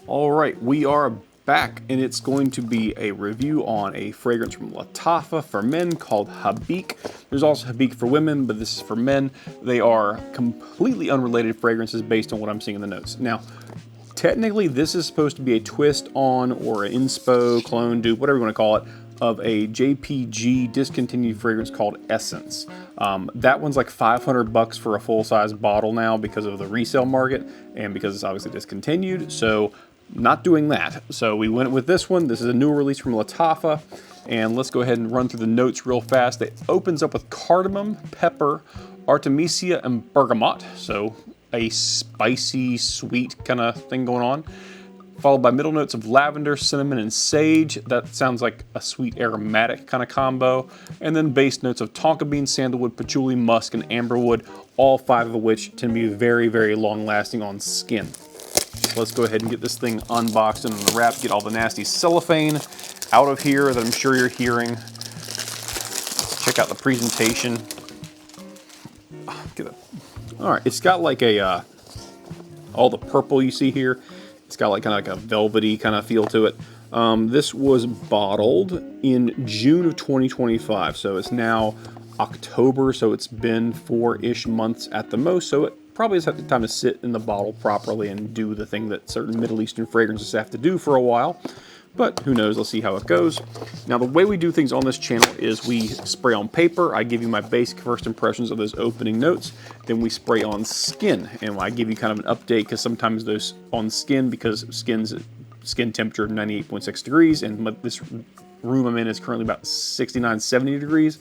All right, we are back, and it's going to be a review on a fragrance from Lattafa for men called Habik. There's also Habik for women, but this is for men. They are completely unrelated fragrances based on what I'm seeing in the notes. Now, technically, this is supposed to be a twist on, or an inspo, clone, dupe, whatever you want to call it, of a JPG discontinued fragrance called Essence. That one's like $500 for a full-size bottle now because of the resale market and because it's obviously discontinued. So not doing that. So we went with this one. This is a new release from Lattafa. And let's go ahead and run through the notes real fast. It opens up with cardamom, pepper, artemisia, and bergamot. So a spicy, sweet kind of thing going on. Followed by middle notes of lavender, cinnamon, and sage. That sounds like a sweet aromatic kind of combo. And then base notes of tonka bean, sandalwood, patchouli, musk, and amberwood, all 5 of which tend to be very, very long lasting on skin. So let's go ahead and get this thing unboxed and unwrapped, get all the nasty cellophane out of here that I'm sure you're hearing. Let's check out the presentation. All right, it's got like a, all the purple you see here, it's got like kind of like a velvety kind of feel to it. This was bottled in June of 2025, so it's now October, so it's been 4-ish months at the most, so it probably has had the time to sit in the bottle properly and do the thing that certain Middle Eastern fragrances have to do for a while. But who knows, let's see how it goes. Now, the way we do things on this channel is we spray on paper. I give you my basic first impressions of those opening notes. Then we spray on skin, and I give you kind of an update because sometimes those on skin, because skin temperature of 98.6 degrees, and this room I'm in is currently about 69, 70 degrees.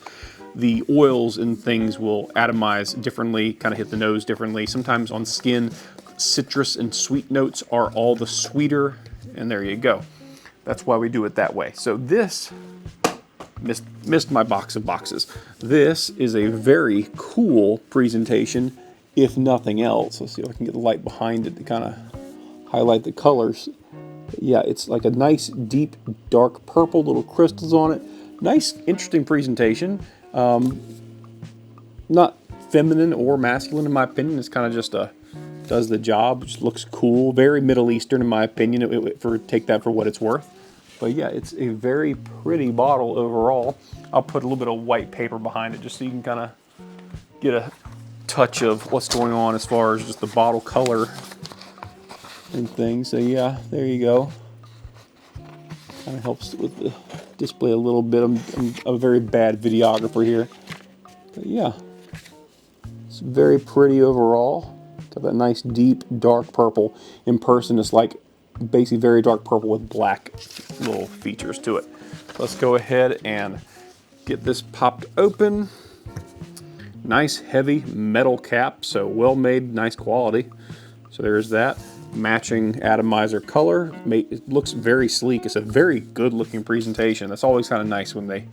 The oils and things will atomize differently, kind of hit the nose differently. Sometimes on skin, citrus and sweet notes are all the sweeter, and there you go. That's why we do it that way. So this, missed my box of boxes. This is a very cool presentation, if nothing else. Let's see if I can get the light behind it to kind of highlight the colors. Yeah, it's like a nice, deep, dark purple, little crystals on it. Nice, interesting presentation. Not feminine or masculine in my opinion. It's kind of just does the job. Just looks cool. Very Middle Eastern in my opinion. Take that for what it's worth. But yeah, it's a very pretty bottle overall. I'll put a little bit of white paper behind it just so you can kind of get a touch of what's going on as far as just the bottle color and things. So yeah, there you go. Kind of helps with the display a little bit. I'm a very bad videographer here. But yeah, it's very pretty overall. Got that nice deep dark purple. In person it's like basically very dark purple with black little features to it. Let's go ahead and get this popped open. Nice heavy metal cap, so well made, nice quality. So there's that. Matching atomizer color. It looks very sleek. It's a very good looking presentation. That's always kind of nice when they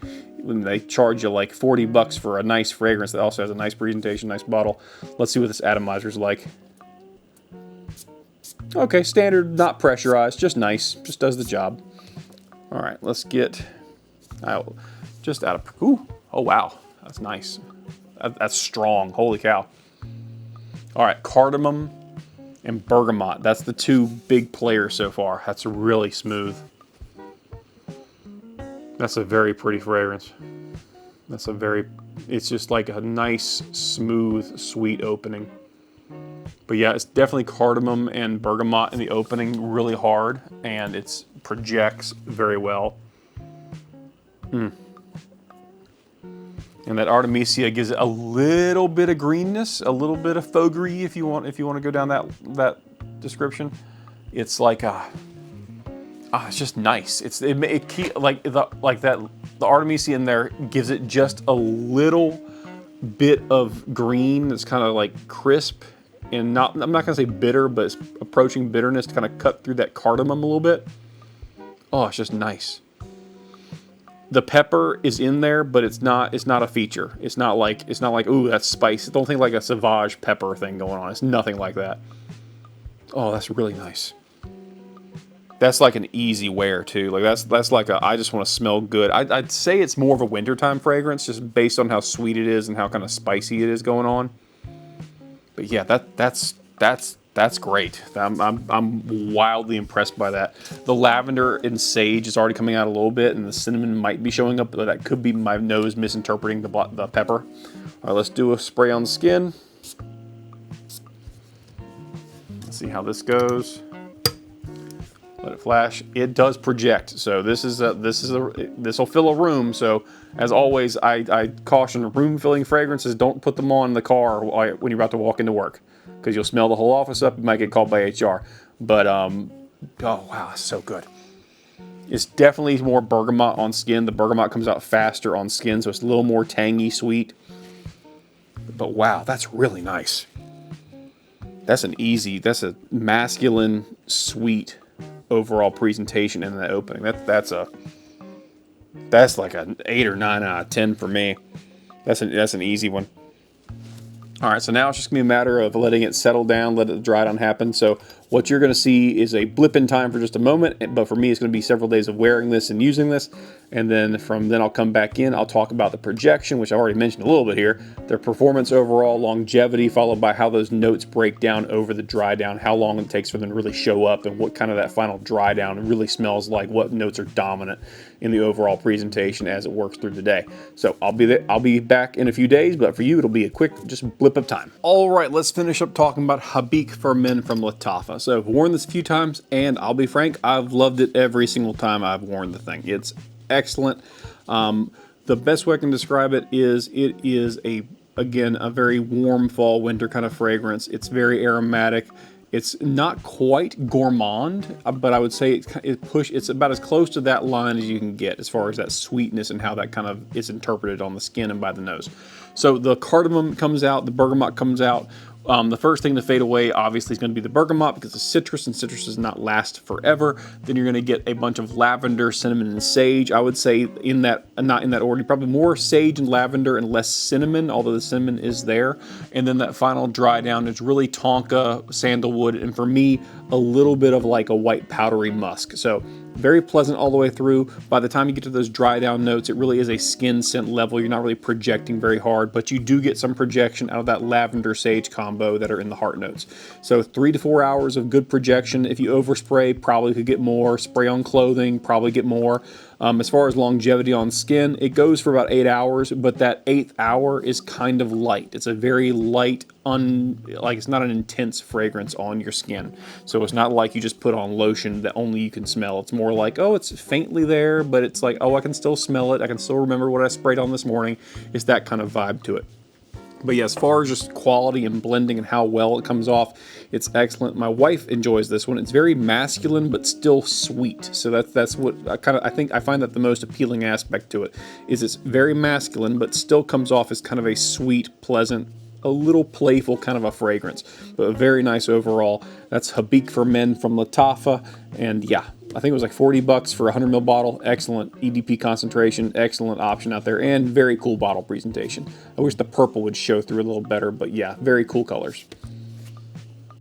charge you like $40 for a nice fragrance that also has a nice presentation, nice bottle. Let's see what this atomizer's like. Okay, standard, not pressurized, just nice, just does the job. All right, let's get out, just out of, ooh, oh wow, that's nice. That's strong, holy cow. All right, cardamom and bergamot, that's the 2 big players so far. That's really smooth. That's a very pretty fragrance. It's just like a nice, smooth, sweet opening. But yeah, it's definitely cardamom and bergamot in the opening really hard, and it projects very well. And that artemisia gives it a little bit of greenness, a little bit of faux gris if you want to go down that description. It's like it's just nice. The artemisia in there gives it just a little bit of green that's kind of like crisp. And I'm not gonna say bitter, but it's approaching bitterness to kind of cut through that cardamom a little bit. Oh, it's just nice. The pepper is in there, but it's not a feature. It's not like, ooh, that's spicy. Don't think like a Sauvage pepper thing going on. It's nothing like that. Oh, that's really nice. That's like an easy wear too. Like that's like I just want to smell good. I'd say it's more of a wintertime fragrance, just based on how sweet it is and how kind of spicy it is going on. But yeah, that's That's great. I'm wildly impressed by that. The lavender and sage is already coming out a little bit, and the cinnamon might be showing up, but that could be my nose misinterpreting the pepper. All right, let's do a spray on the skin. Let's see how this goes. Let it flash. It does project, so this will fill a room. So as always, I caution room-filling fragrances. Don't put them on in the car when you're about to walk into work, because you'll smell the whole office up. You might get called by HR. But oh wow, it's so good. It's definitely more bergamot on skin. The bergamot comes out faster on skin, so it's a little more tangy, sweet. But wow, that's really nice. That's a masculine, sweet overall presentation in that opening. That's like an 8 or 9 out of 10 for me. That's an easy one. All right, so now it's just gonna be a matter of letting it settle down, let the dry down happen. So what you're gonna see is a blip in time for just a moment, but for me it's gonna be several days of wearing this and using this, and then from then I'll come back in, I'll talk about the projection, which I already mentioned a little bit here, the performance overall, longevity, followed by how those notes break down over the dry down, how long it takes for them to really show up, and what kind of that final dry down really smells like, what notes are dominant in the overall presentation as it works through the day. So I'll be back in a few days, but for you it'll be a quick just blip of time. All right, let's finish up talking about Habik for men from Lattafa. So I've worn this a few times, and I'll be frank, I've loved it every single time I've worn the thing. It's excellent. The best way I can describe it is again a very warm fall winter kind of fragrance. It's very aromatic. It's not quite gourmand, but I would say it's about as close to that line as you can get as far as that sweetness and how that kind of is interpreted on the skin and by the nose. So the cardamom comes out, the bergamot comes out. The first thing to fade away, obviously, is going to be the bergamot because it's citrus, and citrus does not last forever. Then you're going to get a bunch of lavender, cinnamon, and sage. I would say not in that order, probably more sage and lavender and less cinnamon, although the cinnamon is there. And then that final dry down is really tonka, sandalwood, and for me, a little bit of like a white powdery musk. So very pleasant all the way through. By the time you get to those dry down notes, it really is a skin scent level. You're not really projecting very hard, but you do get some projection out of that lavender sage combo that are in the heart notes. So 3 to 4 hours of good projection. If you overspray, probably could get more. Spray on clothing, probably get more. As far as longevity on skin, it goes for about 8 hours, but that 8th hour is kind of light. It's a very light, it's not an intense fragrance on your skin. So it's not like you just put on lotion that only you can smell. It's more like, oh, it's faintly there, but it's like, oh, I can still smell it. I can still remember what I sprayed on this morning. It's that kind of vibe to it. But yeah, as far as just quality and blending and how well it comes off, it's excellent. My wife enjoys this one. It's very masculine but still sweet. So that's what I find that the most appealing aspect to it is it's very masculine but still comes off as kind of a sweet, pleasant, a little playful kind of a fragrance, but very nice overall. That's Habik for Men from Lattafa, and yeah, I think it was like $40 for a 100 ml bottle. Excellent EDP concentration, excellent option out there, and very cool bottle presentation. I wish the purple would show through a little better, but yeah, very cool colors.